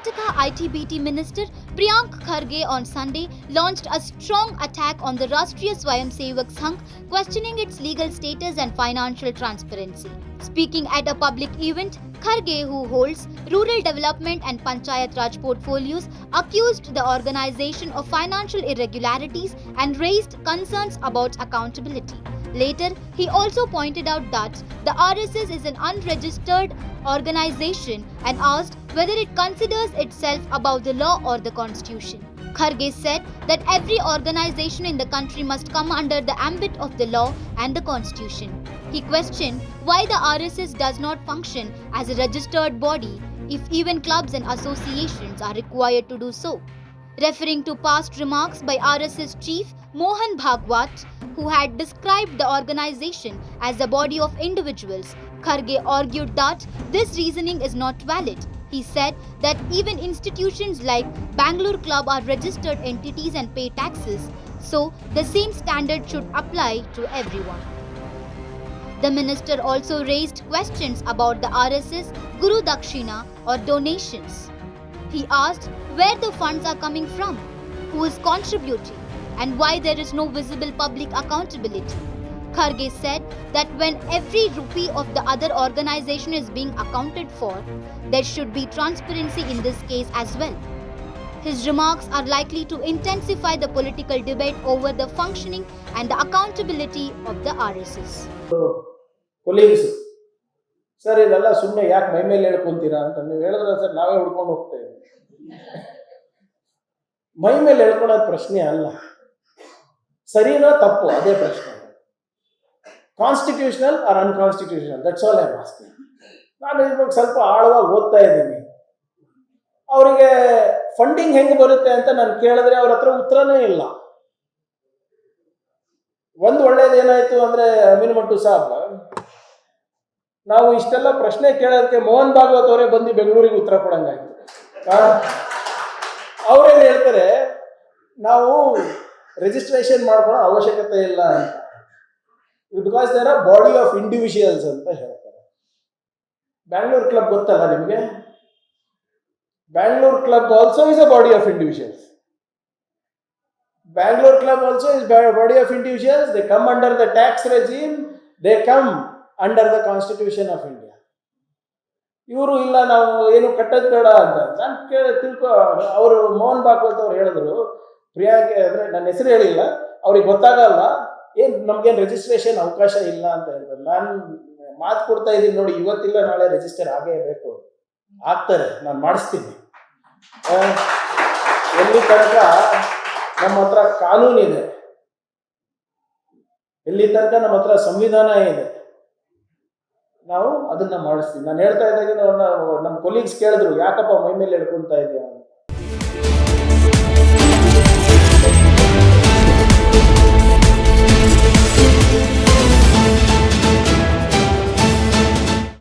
Karnataka ITBT Minister Priyank Kharge on Sunday launched a strong attack on the Rashtriya Swayamsevak Sangh, questioning its legal status and financial transparency. Speaking at a public event, Kharge, who holds rural development and Panchayat Raj portfolios, accused the organization of financial irregularities and raised concerns about accountability. Later, he also pointed out that the RSS is an unregistered organization and asked whether it considers itself above the law or the constitution. Kharge said that every organization in the country must come under the ambit of the law and the constitution. He questioned why the RSS does not function as a registered body if even clubs and associations are required to do so. Referring to past remarks by RSS chief Mohan Bhagwat, who had described the organization as a body of individuals, Kharge argued that this reasoning is not valid. He said that even institutions like Bangalore Club are registered entities and pay taxes, so the same standard should apply to everyone. The minister also raised questions about the RSS Guru Dakshina or donations. He asked where the funds are coming from, who is contributing, and why there is no visible public accountability. Kharge said that when every rupee of the other organization is being accounted for, there should be transparency in this case as well. His remarks are likely to intensify the political debate over the functioning and the accountability of the RSS. Colleagues sir ಇದೆಲ್ಲ ಸುಮ್ಮನೆ ಯಾಕೆ ಮೈ ಮೇಲೆ ಹೇಳ್ಕೊಂತೀರಾ ಅಂತ ನೀವು ಹೇಳಿದ್ರೆ sir ನಾವೇ ಹುಡ್ಕೊಂಡು ಹೋಗ್ತೇವೆ. ಮೈ ಮೇಲೆ ಹೇಳ್ಕೊಳ್ಳೋದು ಪ್ರಶ್ನೆ ಅಲ್ಲ, ಸರಿನೋ ತಪ್ಪು ಅದೇ ಪ್ರಶ್ನೆ. Constitutional or unconstitutional, that's all I am asking. ನಾನು ಇವಾಗ ಸ್ವಲ್ಪ ಆಳವಾಗಿ ಓದ್ತಾ ಇದ್ದೀನಿ. ಅವರಿಗೆ ಫಂಡಿಂಗ್ ಹೆಂಗೆ ಬರುತ್ತೆ ಅಂತ ನಾನು ಕೇಳಿದ್ರೆ ಅವ್ರ ಹತ್ರ ಉತ್ತರನೇ ಇಲ್ಲ. ಒಂದು ಒಳ್ಳೇದೇನಾಯ್ತು ಅಂದ್ರೆ ಅಮೀನ್ ಮಟ್ಟು ಸಾಬ್, ನಾವು ಇಷ್ಟೆಲ್ಲ ಪ್ರಶ್ನೆ ಕೇಳೋದಕ್ಕೆ ಮೋಹನ್ ಭಾಗವತ್ ಅವರೇ ಬಂದು ಬೆಂಗಳೂರಿಗೆ ಉತ್ತರ ಕೊಡಂಗಾಯ್ತು. ಅವ್ರೇನು ಹೇಳ್ತಾರೆ, ನಾವು ರಿಜಿಸ್ಟ್ರೇಷನ್ ಮಾಡ್ಕೊಳ್ಳೋ ಅವಶ್ಯಕತೆ ಇಲ್ಲ ಅಂತ, because there are body of individuals ಅಂತ ಹೇಳ್ತಾರೆ. ಬ್ಯಾಂಗ್ಳೂರ್ ಕ್ಲಬ್ ಗೊತ್ತಲ್ಲ ನಿಮಗೆ? Bangalore club also is a body of individuals. Bangalore Club also is a body of individuals. They come under the tax regime. They come under the Constitution of India. ಇವರು ಇಲ್ಲ ನಾವು ಏನು ಕಟ್ಟೋದು ಬೇಡ ಅಂತ ನಾನು ತಿಳ್ಕೊ. ಅವರು ಮೋಹನ್ ಭಾಗವತ್ ಅವ್ರು ಹೇಳಿದ್ರು, ಪ್ರಿಯಾಂಕ್ ಅಂದರೆ ನನ್ನ ಹೆಸರು ಹೇಳಿಲ್ಲ, ಅವ್ರಿಗೆ ಗೊತ್ತಾಗಲ್ಲ, ಏನು ನಮ್ಗೇನು ರಿಜಿಸ್ಟ್ರೇಷನ್ ಅವಕಾಶ ಇಲ್ಲ ಅಂತ ಹೇಳಿದ್ರು. ನಾನು ಮಾತು ಕೊಡ್ತಾ ಇದ್ದೀನಿ ನೋಡಿ, ಇವತ್ತಿಲ್ಲ ನಾಳೆ ರಿಜಿಸ್ಟರ್ ಆಗೇ ಬೇಕು, ಆಗ್ತಾರೆ, ನಾನು ಮಾಡಿಸ್ತೀನಿ. ಎಲ್ಲಿ ತನಕ ನಮ್ಮ ಹತ್ರ ಕಾನೂನಿದೆ, ಎಲ್ಲಿ ತನಕ ನಮ್ಮ ಹತ್ರ ಸಂವಿಧಾನ ಇದೆ, ನಾವು ಅದನ್ನ ಮಾಡಿಸ್ತೀವಿ. ನಾನು ಹೇಳ್ತಾ ಇದ್ದಾಗ ನಮ್ಮ ಕೊಲೀಗ್ಸ್ ಕೇಳಿದ್ರು, ಯಾಕಪ್ಪ ಮೈ ಮೇಲೆ ಹೇಳ್ಕೊಂತ ಇದೆಯಾ ಅಂತ.